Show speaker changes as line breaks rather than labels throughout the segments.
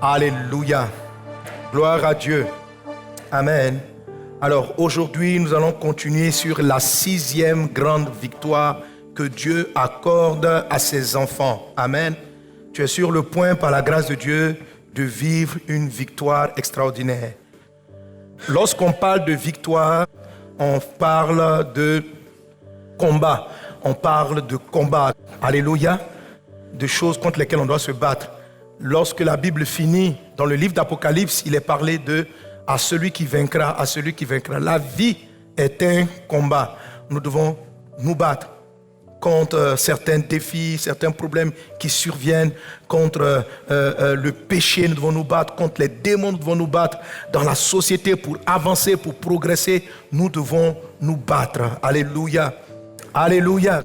Alléluia. Gloire à Dieu. Amen. Alors aujourd'hui, nous allons continuer sur la 6e grande victoire que Dieu accorde à ses enfants. Amen. Tu es sur le point, par la grâce de Dieu, de vivre une victoire extraordinaire. Lorsqu'on parle de victoire, on parle de combat. On parle de combat. Alléluia. De choses contre lesquelles on doit se battre. Lorsque la Bible finit, dans le livre d'Apocalypse, il est parlé de « à celui qui vaincra, à celui qui vaincra ». La vie est un combat. Nous devons nous battre contre certains défis, certains problèmes qui surviennent, contre le péché, nous devons nous battre, contre les démons, nous devons nous battre. Dans la société, pour avancer, pour progresser, nous devons nous battre. Alléluia. Alléluia.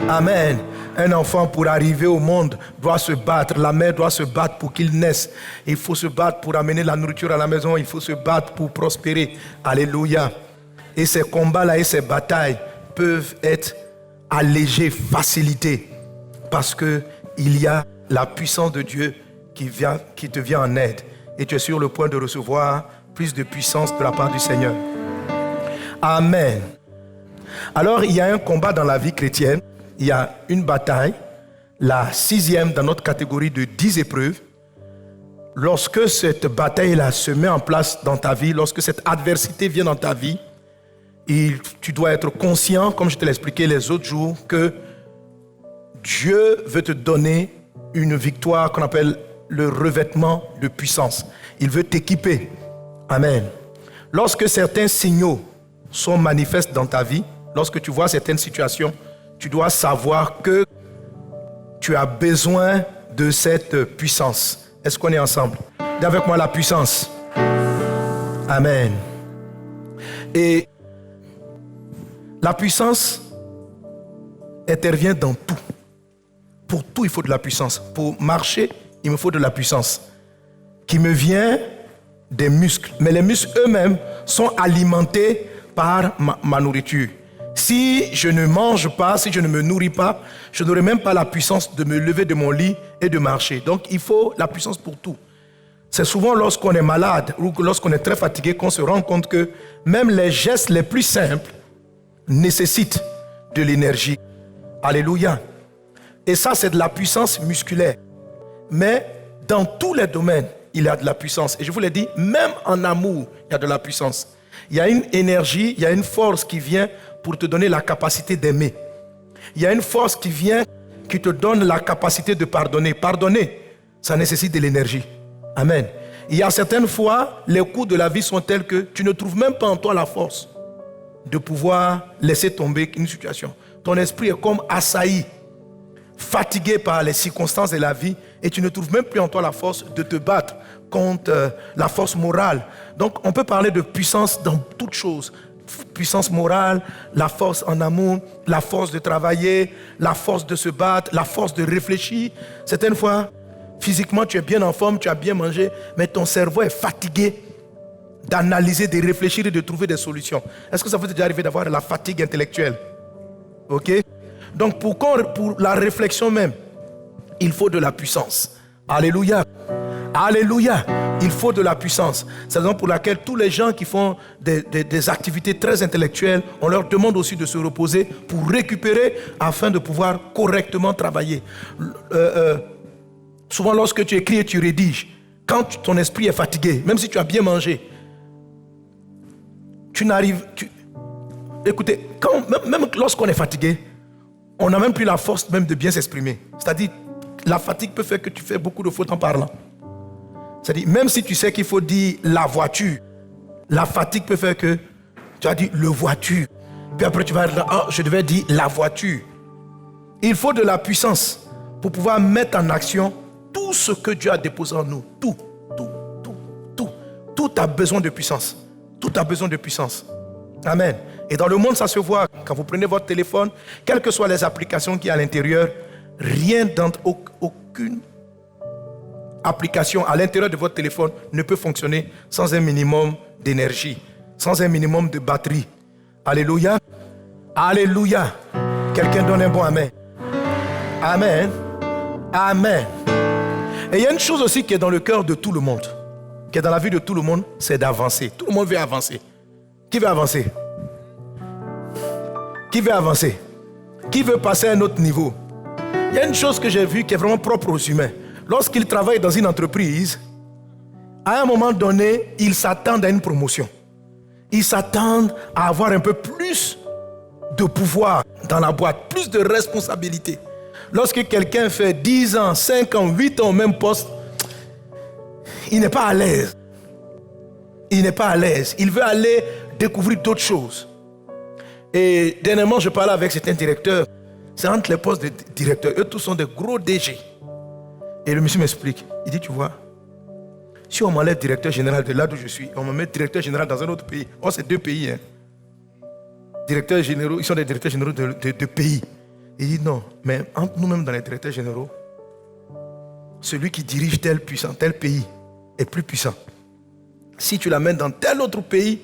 Amen. Un enfant, pour arriver au monde, doit se battre. La mère doit se battre pour qu'il naisse. Il faut se battre pour amener la nourriture à la maison. Il faut se battre pour prospérer. Alléluia. Et ces combats-là et ces batailles peuvent être allégés, facilités, parce qu'il y a la puissance de Dieu qui te vient en aide. Et tu es sur le point de recevoir plus de puissance de la part du Seigneur. Amen. Alors, il y a un combat dans la vie chrétienne. Il y a une bataille, la 6e dans notre catégorie de 10 épreuves. Lorsque cette bataille-là se met en place dans ta vie, lorsque cette adversité vient dans ta vie, tu dois être conscient, comme je te l'ai expliqué les autres jours, que Dieu veut te donner une victoire qu'on appelle le revêtement de puissance. Il veut t'équiper. Amen. Lorsque certains signaux sont manifestes dans ta vie, lorsque tu vois certaines situations, tu dois savoir que tu as besoin de cette puissance. Est-ce qu'on est ensemble? Dis avec moi la puissance. Amen. Et la puissance intervient dans tout. Pour tout, il faut de la puissance. Pour marcher, il me faut de la puissance qui me vient des muscles. Mais les muscles eux-mêmes sont alimentés par ma nourriture. Si je ne mange pas, si je ne me nourris pas, je n'aurai même pas la puissance de me lever de mon lit et de marcher. Donc, il faut la puissance pour tout. C'est souvent lorsqu'on est malade ou lorsqu'on est très fatigué qu'on se rend compte que même les gestes les plus simples nécessitent de l'énergie. Alléluia. Et ça, c'est de la puissance musculaire. Mais dans tous les domaines, il y a de la puissance. Et je vous l'ai dit, même en amour, il y a de la puissance. Il y a une énergie, il y a une force qui vient pour te donner la capacité d'aimer. Il y a une force qui vient, qui te donne la capacité de pardonner. Pardonner, ça nécessite de l'énergie. Amen. Il y a certaines fois, les coups de la vie sont tels que tu ne trouves même pas en toi la force de pouvoir laisser tomber une situation. Ton esprit est comme assailli, fatigué par les circonstances de la vie, et tu ne trouves même plus en toi la force de te battre contre la force morale. Donc, on peut parler de puissance dans toutes choses. Puissance morale, la force en amour, la force de travailler, la force de se battre, la force de réfléchir. Certaines fois, physiquement, tu es bien en forme, tu as bien mangé, mais ton cerveau est fatigué d'analyser, de réfléchir et de trouver des solutions. Est-ce que ça vous est déjà arrivé d'avoir la fatigue intellectuelle? Ok? Donc, pour la réflexion même, il faut de la puissance. Alléluia. Alléluia. Il faut de la puissance. C'est la raison pour laquelle tous les gens qui font des activités très intellectuelles, on leur demande aussi de se reposer pour récupérer afin de pouvoir correctement travailler. Souvent, lorsque tu écris et tu rédiges, quand ton esprit est fatigué, même si tu as bien mangé, écoutez, même lorsqu'on est fatigué, on n'a même plus la force même de bien s'exprimer. C'est-à-dire, la fatigue peut faire que tu fais beaucoup de fautes en parlant. C'est-à-dire, même si tu sais qu'il faut dire la voiture, la fatigue peut faire que tu as dit le voiture. Puis après, tu vas dire, je devais dire la voiture. Il faut de la puissance pour pouvoir mettre en action tout ce que Dieu a déposé en nous. Tout a besoin de puissance. Tout a besoin de puissance. Amen. Et dans le monde, ça se voit. Quand vous prenez votre téléphone, quelles que soient les applications qu'il y a à l'intérieur, aucune application à l'intérieur de votre téléphone ne peut fonctionner sans un minimum d'énergie, sans un minimum de batterie. Alléluia. Alléluia. Quelqu'un donne un bon amen. Amen. Amen. Et il y a une chose aussi qui est dans le cœur de tout le monde, qui est dans la vie de tout le monde, c'est d'avancer. Tout le monde veut avancer. Qui veut avancer? Qui veut avancer? Qui veut passer à un autre niveau? Il y a une chose que j'ai vue qui est vraiment propre aux humains. Lorsqu'ils travaillent dans une entreprise, à un moment donné, ils s'attendent à une promotion. Ils s'attendent à avoir un peu plus de pouvoir dans la boîte, plus de responsabilité. Lorsque quelqu'un fait 10 ans, 5 ans, 8 ans au même poste, il n'est pas à l'aise. Il n'est pas à l'aise. Il veut aller découvrir d'autres choses. Et dernièrement, je parlais avec certains directeurs. C'est entre les postes de directeurs. Eux tous sont des gros DG. Et le monsieur m'explique. Il dit, tu vois, si on m'enlève directeur général de là d'où je suis, on me met directeur général dans un autre pays. Oh, c'est 2 pays. Hein. Directeurs généraux, ils sont des directeurs généraux de pays. Il dit non, mais entre nous-mêmes dans les directeurs généraux, celui qui dirige tel pays est plus puissant. Si tu l'amènes dans tel autre pays,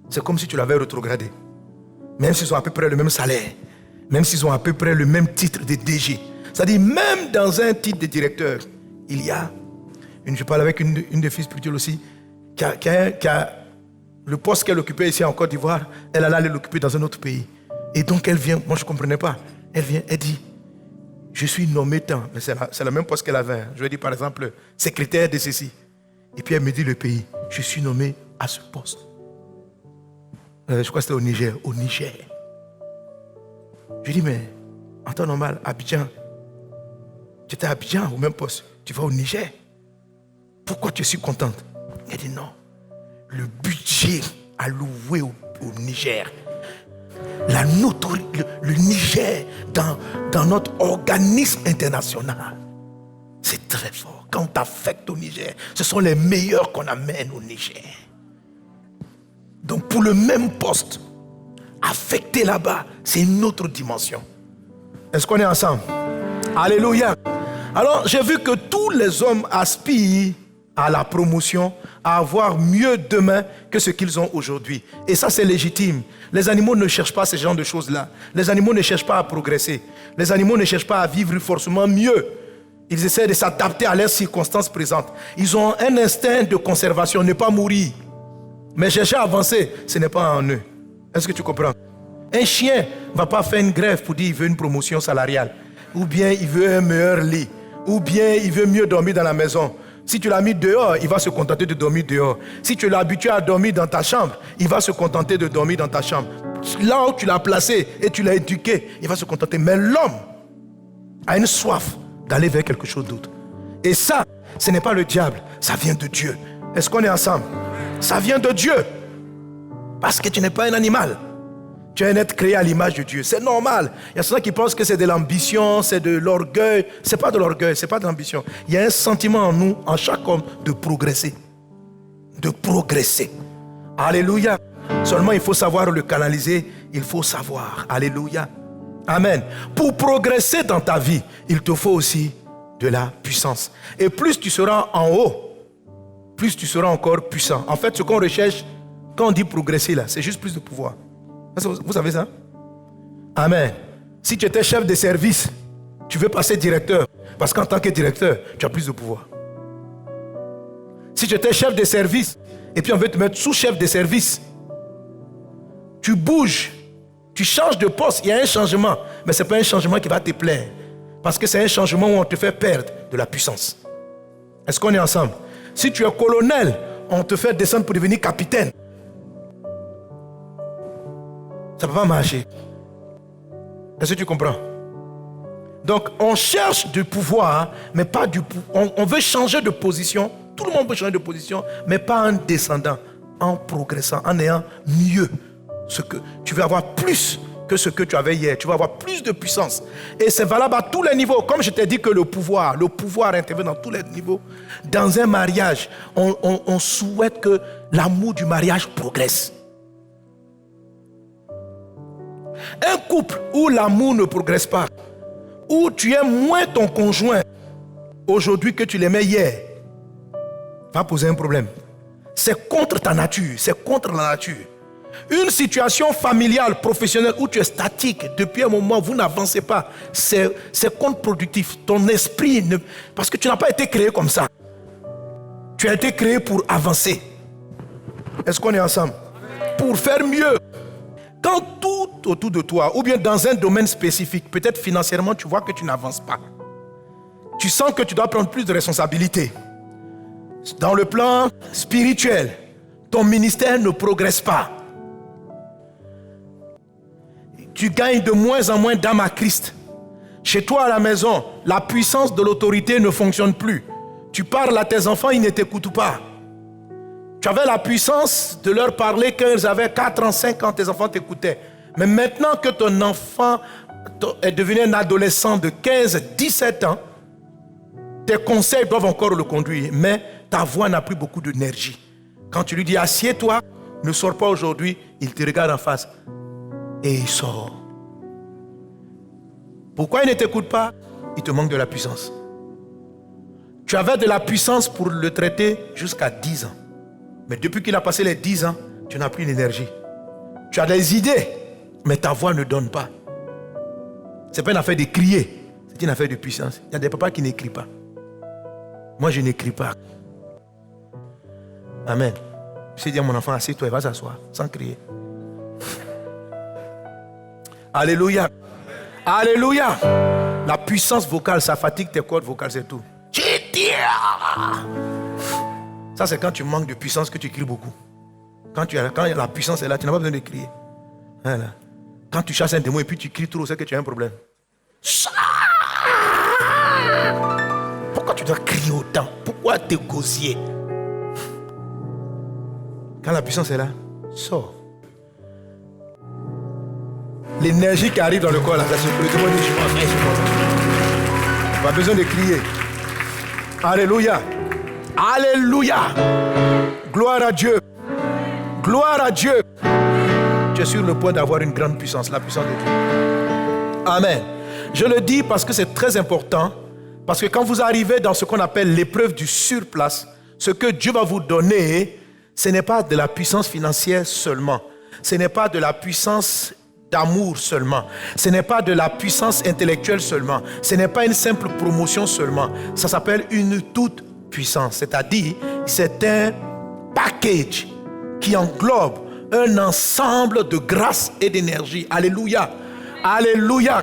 c'est comme si tu l'avais rétrogradé. Même s'ils ont à peu près le même salaire, même s'ils ont à peu près le même titre de DG. C'est-à-dire, même dans un titre de directeur, il y a, je parle avec une des filles spirituelles aussi, qui a le poste qu'elle occupait ici en Côte d'Ivoire, elle allait l'occuper dans un autre pays. Et donc elle vient, moi je ne comprenais pas, elle vient, elle dit, je suis nommé tant, mais c'est la même poste qu'elle avait. Je lui dis par exemple, secrétaire de ceci. Et puis elle me dit le pays, je suis nommé à ce poste. Je crois que c'était au Niger. Au Niger. Je dis, mais en temps normal, Abidjan, tu étais à Abidjan au même poste, tu vas au Niger. Pourquoi tu suis contente? Elle dit non. Le budget alloué au Niger, le Niger dans notre organisme international, c'est très fort. Quand on t'affecte au Niger, ce sont les meilleurs qu'on amène au Niger. Donc pour le même poste, affecté là-bas, c'est une autre dimension. Est-ce qu'on est ensemble? Alléluia. Alors j'ai vu que tous les hommes aspirent à la promotion, à avoir mieux demain que ce qu'ils ont aujourd'hui. Et ça, c'est légitime. Les animaux ne cherchent pas ce genre de choses-là. Les animaux ne cherchent pas à progresser. Les animaux ne cherchent pas à vivre forcément mieux. Ils essaient de s'adapter à leurs circonstances présentes. Ils ont un instinct de conservation, ne pas mourir. Mais chercher à avancer, ce n'est pas en eux. Est-ce que tu comprends? Un chien ne va pas faire une grève pour dire qu'il veut une promotion salariale. Ou bien il veut un meilleur lit. Ou bien il veut mieux dormir dans la maison. Si tu l'as mis dehors, il va se contenter de dormir dehors. Si tu l'as habitué à dormir dans ta chambre, il va se contenter de dormir dans ta chambre. Là où tu l'as placé et tu l'as éduqué, il va se contenter. Mais l'homme a une soif d'aller vers quelque chose d'autre. Et ça, ce n'est pas le diable, ça vient de Dieu. Est-ce qu'on est ensemble? Ça vient de Dieu. Parce que tu n'es pas un animal. Tu es un être créé à l'image de Dieu. C'est normal. Il y a ceux qui pensent que c'est de l'ambition, c'est de l'orgueil. Ce n'est pas de l'orgueil, ce n'est pas de l'ambition. Il y a un sentiment en nous, en chaque homme, de progresser. De progresser. Alléluia. Seulement, il faut savoir le canaliser. Il faut savoir. Alléluia. Amen. Pour progresser dans ta vie, il te faut aussi de la puissance. Et plus tu seras en haut, plus tu seras encore puissant. En fait, ce qu'on recherche, quand on dit progresser là, c'est juste plus de pouvoir. Vous savez ça? Amen. Si tu étais chef de service, tu veux passer directeur. Parce qu'en tant que directeur, tu as plus de pouvoir. Si tu étais chef de service, et puis on veut te mettre sous-chef de service, tu bouges, tu changes de poste, il y a un changement. Mais ce n'est pas un changement qui va te plaire. Parce que c'est un changement où on te fait perdre de la puissance. Est-ce qu'on est ensemble? Si tu es colonel, on te fait descendre pour devenir capitaine. Ça ne peut pas marcher. Est-ce que tu comprends? Donc, on cherche du pouvoir, mais pas du pouvoir. On veut changer de position. Tout le monde peut changer de position, mais pas en descendant, en progressant, en ayant mieux. Tu veux avoir plus que ce que tu avais hier. Tu vas avoir plus de puissance. Et c'est valable à tous les niveaux. Comme je t'ai dit que le pouvoir intervient dans tous les niveaux. Dans un mariage, on souhaite que l'amour du mariage progresse. Un couple où l'amour ne progresse pas, où tu aimes moins ton conjoint aujourd'hui que tu l'aimais hier, va poser un problème. C'est contre ta nature, c'est contre la nature. Une situation familiale, professionnelle où tu es statique, depuis un moment, vous n'avancez pas. C'est contre-productif. Ton esprit, parce que tu n'as pas été créé comme ça. Tu as été créé pour avancer. Est-ce qu'on est ensemble? Pour faire mieux. Quand tout autour de toi, ou bien dans un domaine spécifique, peut-être financièrement, tu vois que tu n'avances pas. Tu sens que tu dois prendre plus de responsabilités. Dans le plan spirituel, ton ministère ne progresse pas. Tu gagnes de moins en moins d'âme à Christ. Chez toi à la maison, la puissance de l'autorité ne fonctionne plus. Tu parles à tes enfants, ils ne t'écoutent pas. Tu avais la puissance de leur parler quand ils avaient 4 ans, 5 ans, tes enfants t'écoutaient. Mais maintenant que ton enfant est devenu un adolescent de 15, 17 ans, tes conseils doivent encore le conduire, mais ta voix n'a plus beaucoup d'énergie. Quand tu lui dis assieds-toi, ne sors pas aujourd'hui, il te regarde en face et il sort. Pourquoi il ne t'écoute pas? Il te manque de la puissance. Tu avais de la puissance pour le traiter jusqu'à 10 ans. Mais depuis qu'il a passé les 10 ans, tu n'as plus d'énergie. Tu as des idées, mais ta voix ne donne pas. Ce n'est pas une affaire de crier, c'est une affaire de puissance. Il y a des papas qui n'écrivent pas. Moi, je n'écris pas. Amen. Je sais dire à mon enfant, assieds-toi, il va s'asseoir, sans crier. Alléluia. Alléluia. La puissance vocale, ça fatigue tes cordes vocales, c'est tout. Ça, c'est quand tu manques de puissance que tu cries beaucoup. Quand la puissance est là, tu n'as pas besoin de crier. Voilà. Quand tu chasses un démon et puis tu cries trop, c'est que tu as un problème. Pourquoi tu dois crier autant? Pourquoi te gosier? Quand la puissance est là, sors. L'énergie qui arrive dans le corps, là, ça se peut. Tout le monde dit, je m'en fais. Pas besoin de crier. Alléluia. Alléluia. Gloire à Dieu. Gloire à Dieu. Tu es sur le point d'avoir une grande puissance, la puissance de Dieu. Amen. Je le dis parce que c'est très important. Parce que quand vous arrivez dans ce qu'on appelle l'épreuve du surplace, ce que Dieu va vous donner, ce n'est pas de la puissance financière seulement. Ce n'est pas de la puissance d'amour seulement. Ce n'est pas de la puissance intellectuelle seulement. Ce n'est pas une simple promotion seulement. Ça s'appelle une toute puissance. C'est-à-dire, c'est un package qui englobe un ensemble de grâce et d'énergie. Alléluia. Alléluia.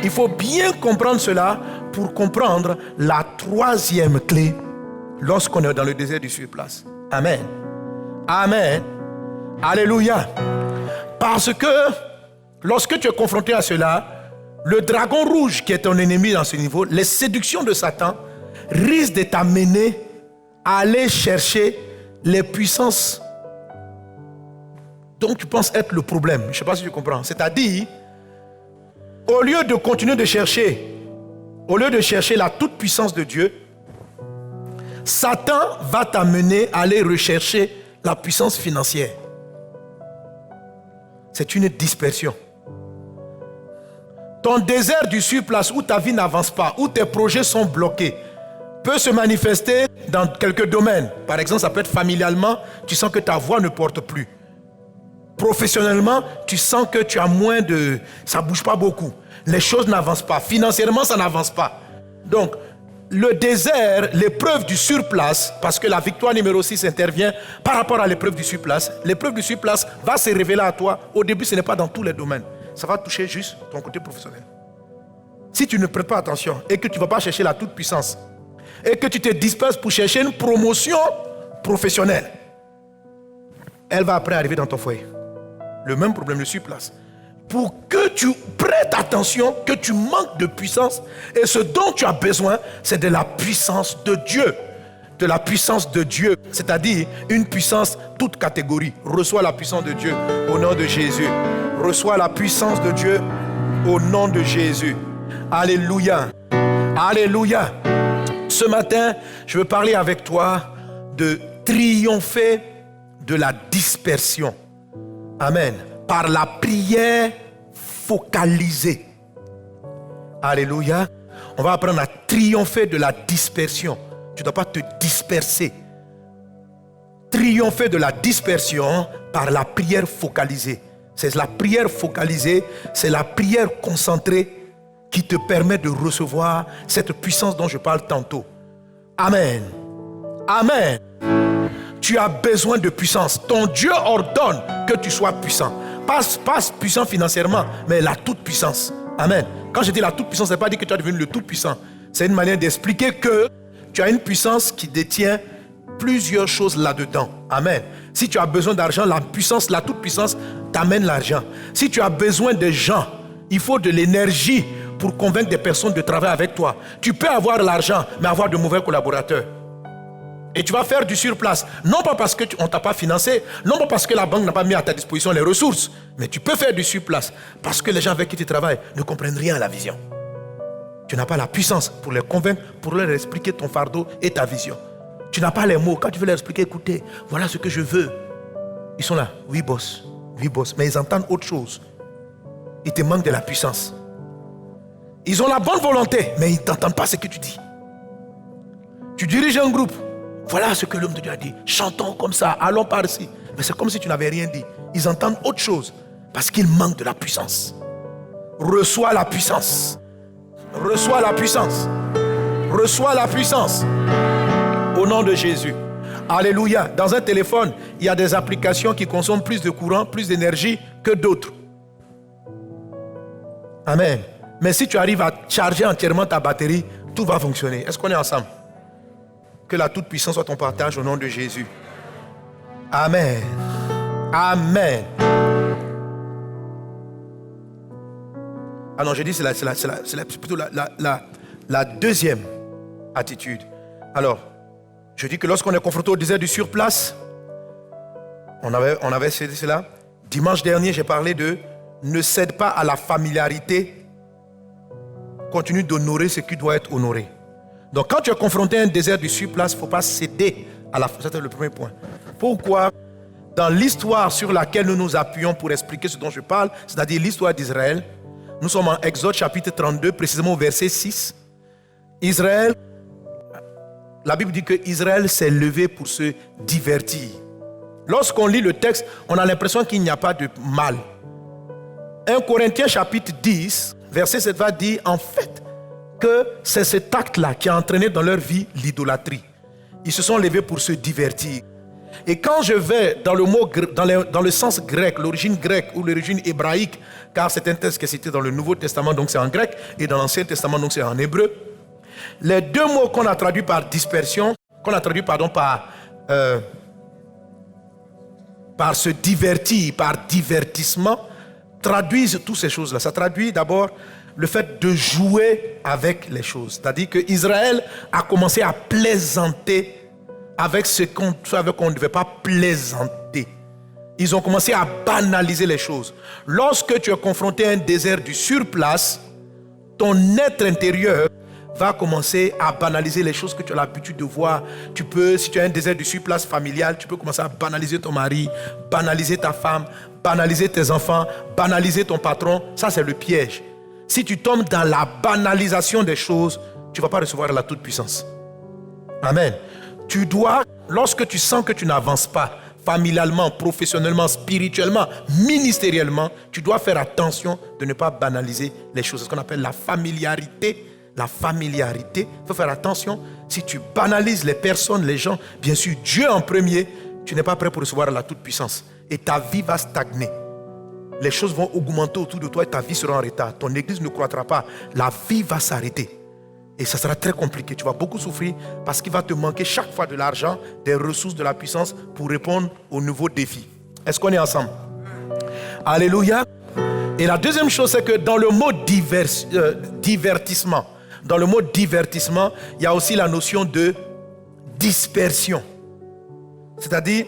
Il faut bien comprendre cela pour comprendre la troisième clé lorsqu'on est dans le désert du surplace. Amen. Amen. Alléluia. Parce que lorsque tu es confronté à cela, le dragon rouge qui est ton ennemi dans ce niveau, les séductions de Satan risquent de t'amener à aller chercher les puissances dont tu penses être le problème. Je ne sais pas si tu comprends. C'est-à-dire, au lieu de continuer de chercher, au lieu de chercher la toute-puissance de Dieu, Satan va t'amener à aller rechercher la puissance financière. C'est une dispersion. Ton désert du surplace où ta vie n'avance pas, où tes projets sont bloqués, peut se manifester dans quelques domaines. Par exemple, ça peut être familialement, tu sens que ta voix ne porte plus. Professionnellement, tu sens que tu as moins de... Ça ne bouge pas beaucoup. Les choses n'avancent pas. Financièrement, ça n'avance pas. Donc, le désert, l'épreuve du surplace, parce que la victoire numéro 6 intervient par rapport à l'épreuve du surplace. L'épreuve du surplace va se révéler à toi. Au début, ce n'est pas dans tous les domaines. Ça va toucher juste ton côté professionnel. Si tu ne prêtes pas attention et que tu ne vas pas chercher la toute-puissance et que tu te disperses pour chercher une promotion professionnelle, elle va après arriver dans ton foyer. Le même problème de surplace. Pour que tu prêtes attention, que tu manques de puissance, et ce dont tu as besoin, c'est de la puissance de Dieu. De la puissance de Dieu, c'est-à-dire une puissance toute catégorie. Reçois la puissance de Dieu au nom de Jésus. Reçois la puissance de Dieu au nom de Jésus. Alléluia. Alléluia. Ce matin, je veux parler avec toi de triompher de la dispersion. Amen. Par la prière focalisée. Alléluia. On va apprendre à triompher de la dispersion. Tu ne dois pas te disperser. triompher de la dispersion par la prière focalisée. C'est la prière focalisée, c'est la prière concentrée qui te permet de recevoir cette puissance dont je parle tantôt. Amen. Amen. Tu as besoin de puissance. Ton Dieu ordonne que tu sois puissant. Pas puissant financièrement, mais la toute-puissance. Amen. Quand je dis la toute-puissance, ce n'est pas dire que tu es devenu le tout-puissant. C'est une manière d'expliquer que tu as une puissance qui détient plusieurs choses là-dedans. Amen. Si tu as besoin d'argent, la puissance, la toute-puissance t'amène l'argent. Si tu as besoin de gens, il faut de l'énergie pour convaincre des personnes de travailler avec toi. Tu peux avoir l'argent, mais avoir de mauvais collaborateurs. Et tu vas faire du surplace. Non pas parce qu'on ne t'a pas financé, non pas parce que la banque n'a pas mis à ta disposition les ressources, mais tu peux faire du surplace parce que les gens avec qui tu travailles ne comprennent rien à la vision. Tu n'as pas la puissance pour les convaincre, pour leur expliquer ton fardeau et ta vision. Tu n'as pas les mots. Quand tu veux leur expliquer, écoutez, voilà ce que je veux. Ils sont là, oui boss, mais ils entendent autre chose. Ils te manquent de la puissance. Ils ont la bonne volonté, mais ils ne t'entendent pas ce que tu dis. Tu diriges un groupe. Voilà ce que l'homme de Dieu a dit. Chantons comme ça, allons par ici. Mais c'est comme si tu n'avais rien dit. Ils entendent autre chose parce qu'ils manquent de la puissance. Reçois la puissance. Reçois la puissance. Reçois la puissance. Au nom de Jésus. Alléluia. Dans un téléphone, il y a des applications qui consomment plus de courant, plus d'énergie que d'autres. Amen. Mais si tu arrives à charger entièrement ta batterie, tout va fonctionner. Est-ce qu'on est ensemble? Que la toute-puissance soit ton partage au nom de Jésus. Amen. Amen. Ah non, j'ai dit c'est plutôt la deuxième attitude. Alors, je dis que lorsqu'on est confronté au désert du surplace, on avait cédé cela. Dimanche dernier, j'ai parlé de ne cède pas à la familiarité. Continue d'honorer ce qui doit être honoré. Donc quand tu es confronté à un désert du surplace, il ne faut pas céder à la... C'était le premier point. Pourquoi? Dans l'histoire sur laquelle nous nous appuyons pour expliquer ce dont je parle, c'est-à-dire l'histoire d'Israël, nous sommes en Exode chapitre 32, précisément au verset 6. Israël, la Bible dit que Israël s'est levé pour se divertir. Lorsqu'on lit le texte, on a l'impression qu'il n'y a pas de mal. 1 Corinthiens chapitre 10, verset 7 va dire en fait que c'est cet acte-là qui a entraîné dans leur vie l'idolâtrie. Ils se sont levés pour se divertir. Et quand je vais dans le mot, dans le sens grec, l'origine grecque ou l'origine hébraïque, car c'est un texte qui est cité dans le Nouveau Testament, donc c'est en grec, et dans l'Ancien Testament, donc c'est en hébreu. Les deux mots qu'on a traduits par dispersion, qu'on a traduit par se divertir, par divertissement, traduisent toutes ces choses-là. Ça traduit d'abord le fait de jouer avec les choses. C'est-à-dire que Israël a commencé à plaisanter avec ce qu'on ne devait pas plaisanter. Ils ont commencé à banaliser les choses. Lorsque tu es confronté à un désert du surplace, ton être intérieur va commencer à banaliser les choses que tu as l'habitude de voir. Tu peux, si tu as un désert du surplace familial, tu peux commencer à banaliser ton mari, banaliser ta femme, banaliser tes enfants, banaliser ton patron. Ça, c'est le piège. Si tu tombes dans la banalisation des choses, tu ne vas pas recevoir la toute-puissance. Amen. Tu dois, lorsque tu sens que tu n'avances pas, familialement, professionnellement, spirituellement, ministériellement, tu dois faire attention de ne pas banaliser les choses. C'est ce qu'on appelle la familiarité. La familiarité, il faut faire attention. Si tu banalises les personnes, les gens, bien sûr, Dieu en premier, tu n'es pas prêt pour recevoir la toute-puissance. Et ta vie va stagner. Les choses vont augmenter autour de toi et ta vie sera en retard. Ton église ne croîtra pas. La vie va s'arrêter. Et ça sera très compliqué. Tu vas beaucoup souffrir parce qu'il va te manquer chaque fois de l'argent, des ressources, de la puissance pour répondre aux nouveaux défis. Est-ce qu'on est ensemble? Alléluia. Et la deuxième chose, c'est que dans le mot divertissement, dans le mot divertissement, il y a aussi la notion de dispersion. C'est-à-dire,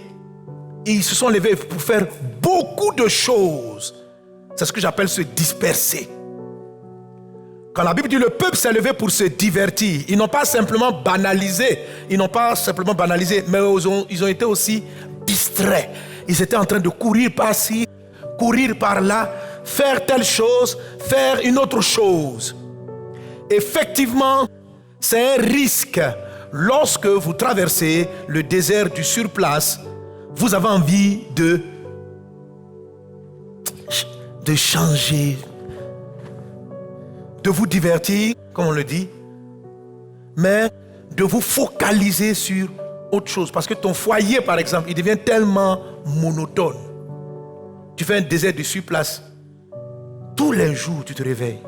ils se sont levés pour faire beaucoup de choses. C'est ce que j'appelle se disperser. Quand la Bible dit le peuple s'est levé pour se divertir, ils n'ont pas simplement banalisé, mais ils ont été aussi distraits. Ils étaient en train de courir par-ci, courir par-là, faire telle chose, faire une autre chose. Effectivement, c'est un risque lorsque vous traversez le désert du surplace Vous avez envie de changer, de vous divertir, comme on le dit, mais de vous focaliser sur autre chose. Parce que ton foyer, par exemple, il devient tellement monotone. Tu fais un désert de surplace. Tous les jours, tu te réveilles.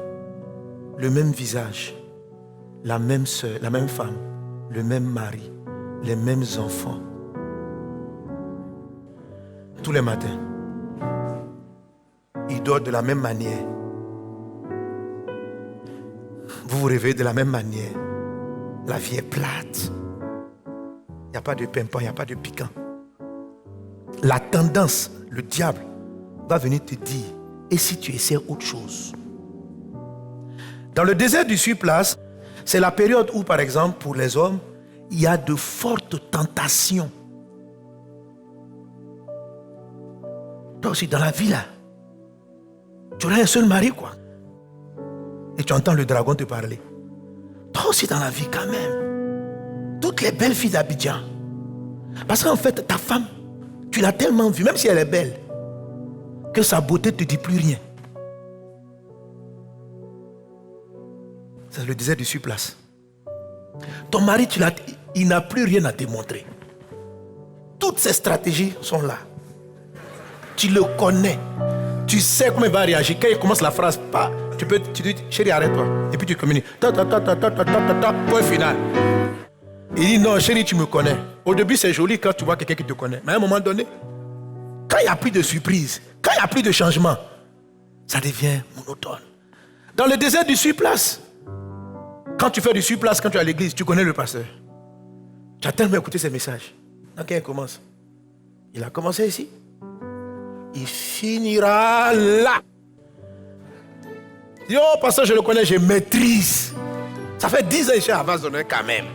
Le même visage, la même soeur, la même femme, le même mari, les mêmes enfants. Tous les matins, ils dorment de la même manière. Vous vous réveillez de la même manière. La vie est plate. Il n'y a pas de pimpant, il n'y a pas de piquant. La tendance, le diable, va venir te dire, et si tu essaies autre chose? Dans le désert du surplace, c'est la période où, par exemple, pour les hommes, il y a de fortes tentations. Toi aussi, dans la vie, là, tu aurais un seul mari, quoi. Et tu entends le dragon te parler. Toi aussi, dans la vie, quand même. Toutes les belles filles d'Abidjan. Parce qu'en fait, ta femme, tu l'as tellement vue, même si elle est belle, que sa beauté ne te dit plus rien. C'est le désert du surplace. Ton mari, il n'a plus rien à te montrer. Toutes ses stratégies sont là. Tu le connais. Tu sais comment il va réagir. Quand il commence la phrase, tu dis, chérie, arrête-toi. Et puis tu communiques. Point final. Il dit, non, chérie, tu me connais. Au début, c'est joli quand tu vois quelqu'un qui te connaît. Mais à un moment donné, quand il n'y a plus de surprise, quand il n'y a plus de changement, ça devient monotone. Dans le désert du surplace, quand tu fais du surplace, quand tu es à l'église, tu connais le pasteur. Tu as tellement écouté ses messages. Donc, quand il commence, il a commencé ici. Il finira là. Il dit, oh, pasteur, je le connais, je maîtrise. Ça fait 10 ans que je suis à Vazonnet quand même.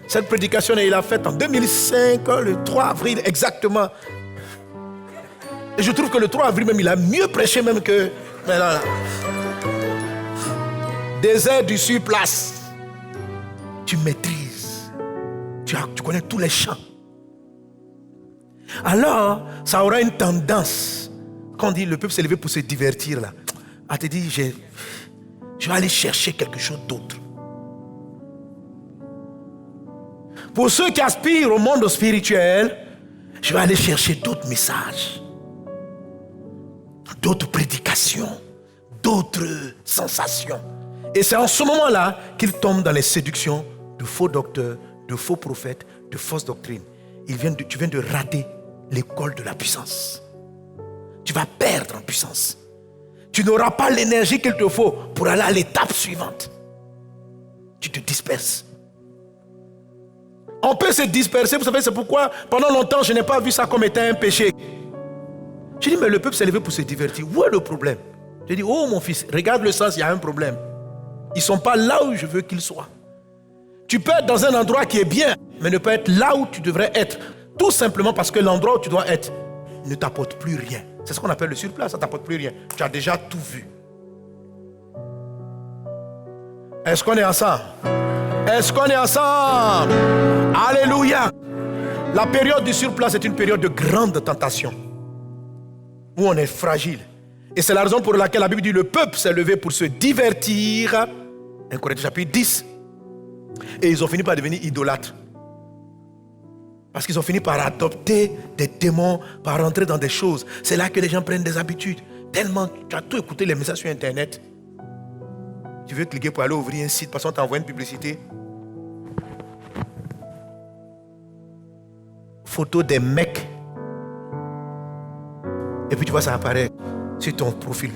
Cette prédication, il l'a faite en 2005, le 3 avril, exactement. Et je trouve que le 3 avril même, il a mieux prêché même que... Mais là. Désert du surplace. Tu maîtrises. Tu connais tous les chants. Alors, ça aura une tendance, quand on dit le peuple s'est levé pour se divertir, là, à te dire, je vais aller chercher quelque chose d'autre. Pour ceux qui aspirent au monde spirituel, je vais aller chercher d'autres messages, d'autres prédications, d'autres sensations. Et c'est en ce moment-là qu'ils tombent dans les séductions de faux docteurs, de faux prophètes, de fausses doctrines. Tu viens de rater l'école de la puissance. Tu vas perdre en puissance. Tu n'auras pas l'énergie qu'il te faut pour aller à l'étape suivante. Tu te disperses. On peut se disperser, vous savez, c'est pourquoi pendant longtemps je n'ai pas vu ça comme étant un péché. Je dis, mais le peuple s'est levé pour se divertir. Où est le problème? Je dis, oh mon fils, regarde le sens, il y a un problème. Ils ne sont pas là où je veux qu'ils soient. Tu peux être dans un endroit qui est bien, mais ne pas être là où tu devrais être. Tout simplement parce que l'endroit où tu dois être ne t'apporte plus rien. C'est ce qu'on appelle le surplace, ça ne t'apporte plus rien. Tu as déjà tout vu. Est-ce qu'on est ensemble? Est-ce qu'on est ensemble? Alléluia! La période du surplace est une période de grande tentation, où on est fragile. Et c'est la raison pour laquelle la Bible dit le peuple s'est levé pour se divertir. 1 Corinthiens chapitre 10. Et ils ont fini par devenir idolâtres. Parce qu'ils ont fini par adopter des démons, par rentrer dans des choses. C'est là que les gens prennent des habitudes. Tellement, tu as tout écouté les messages sur Internet. Tu veux cliquer pour aller ouvrir un site parce qu'on t'envoie une publicité. Photo des mecs. Et puis tu vois, ça apparaît sur ton profil.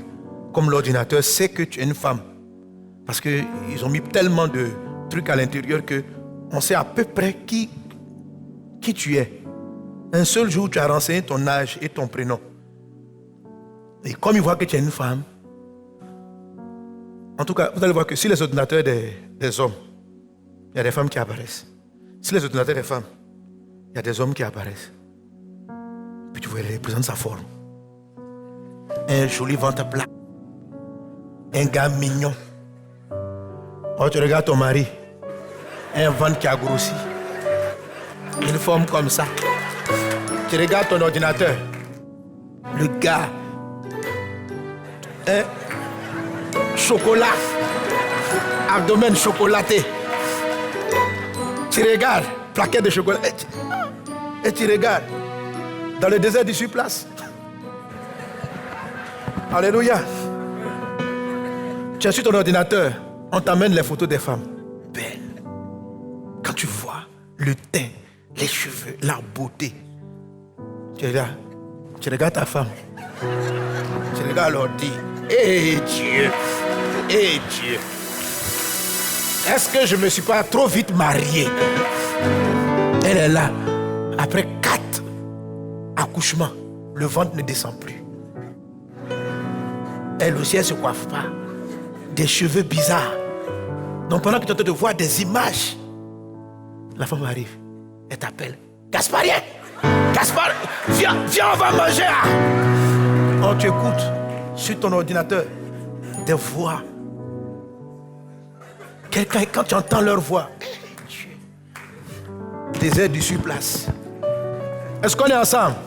Comme l'ordinateur sait que tu es une femme. Parce qu'ils ont mis tellement de trucs à l'intérieur qu'on sait à peu près qui tu es. Un seul jour, tu as renseigné ton âge et ton prénom. Et comme ils voient que tu es une femme, en tout cas, vous allez voir que si les ordinateurs des hommes, il y a des femmes qui apparaissent. Si les ordinateurs des femmes, il y a des hommes qui apparaissent. Puis tu vois, il représente sa forme. Un joli ventre plat. Un gars mignon. Oh, tu regardes ton mari. Un ventre qui a grossi. Une forme comme ça. Tu regardes ton ordinateur. Le gars. Chocolat. Abdomen chocolaté. Tu regardes. Plaquette de chocolat. Et tu regardes. Dans le désert du surplace. Alléluia. Tu es sur ton ordinateur. On t'amène les photos des femmes. Belles. Quand tu vois le teint, les cheveux, la beauté. Tu es là. Tu regardes ta femme. Tu regardes l'ordi. Eh Dieu. Eh Dieu. Est-ce que je ne me suis pas trop vite marié? Elle est là. Après 4 accouchements, le ventre ne descend plus. Elle aussi, elle ne se coiffe pas. Des cheveux bizarres. Donc pendant que tu es en train de voir des images, la femme arrive. Elle t'appelle. Gasparien! Gaspard, viens, on va manger. Oh, tu écoutes sur ton ordinateur des voix. Quelqu'un, quand tu entends leur voix, désert du surplace. Est-ce qu'on est ensemble?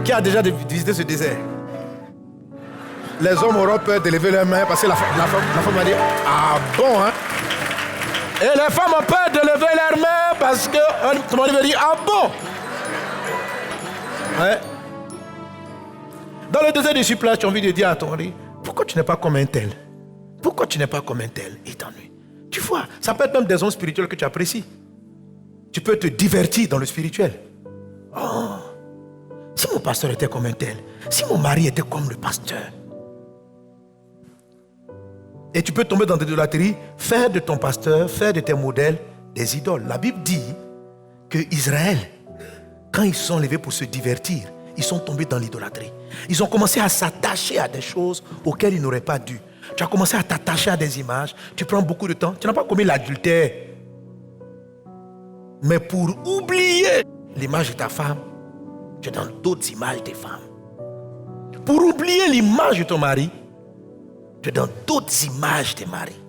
Qui a déjà visité ce désert? Les hommes auront peur de lever leurs mains parce que la femme va dire, ah bon, hein? Et les femmes ont peur de lever leurs mains parce que tout le monde va dire, ah bon? Ouais. Dans le désert du surplace, tu as envie de dire à ton mari, pourquoi tu n'es pas comme un tel? Pourquoi tu n'es pas comme un tel? Il t'ennuie. Tu vois, ça peut être même des hommes spirituels que tu apprécies. Tu peux te divertir dans le spirituel. Oh, si mon pasteur était comme un tel, si mon mari était comme le pasteur. Et tu peux tomber dans des idolâtries, faire de ton pasteur, faire de tes modèles des idoles. La Bible dit que Israël, quand ils se sont levés pour se divertir, ils sont tombés dans l'idolâtrie. Ils ont commencé à s'attacher à des choses auxquelles ils n'auraient pas dû. Tu as commencé à t'attacher à des images, tu prends beaucoup de temps, tu n'as pas commis l'adultère. Mais pour oublier l'image de ta femme, tu es dans d'autres images des femmes. Pour oublier l'image de ton mari, tu es dans d'autres images des maris.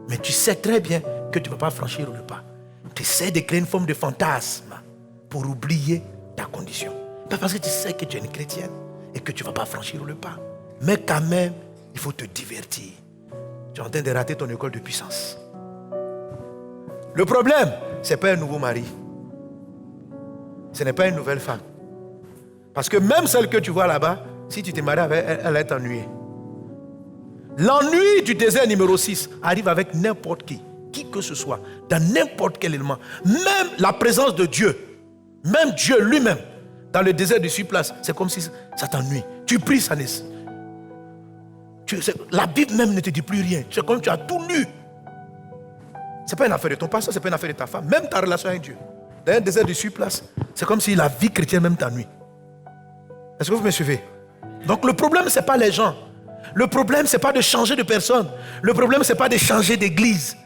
Mais tu sais très bien que tu ne peux pas franchir le pas. Tu essaies de créer une forme de fantasme pour oublier ta condition. Pas parce que tu sais que tu es une chrétienne et que tu ne vas pas franchir le pas. Mais quand même, il faut te divertir. Tu es en train de rater ton école de puissance. Le problème, ce n'est pas un nouveau mari. Ce n'est pas une nouvelle femme. Parce que même celle que tu vois là-bas, si tu t'es marié avec elle, elle va t'ennuyer. L'ennui du désert numéro 6 arrive avec n'importe qui que ce soit, dans n'importe quel élément. Même la présence de Dieu, même Dieu lui-même, dans le désert du surplace, c'est comme si ça t'ennuie. Tu pries, ça n'est... La Bible même ne te dit plus rien. C'est comme tu as tout lu. Ce n'est pas une affaire de ton pasteur, ce n'est pas une affaire de ta femme. Même ta relation avec Dieu. Dans un désert du surplace, c'est comme si la vie chrétienne même t'ennuie. Est-ce que vous me suivez? Donc le problème, ce n'est pas les gens. Le problème, ce n'est pas de changer de personne. Le problème, ce n'est pas de changer d'église.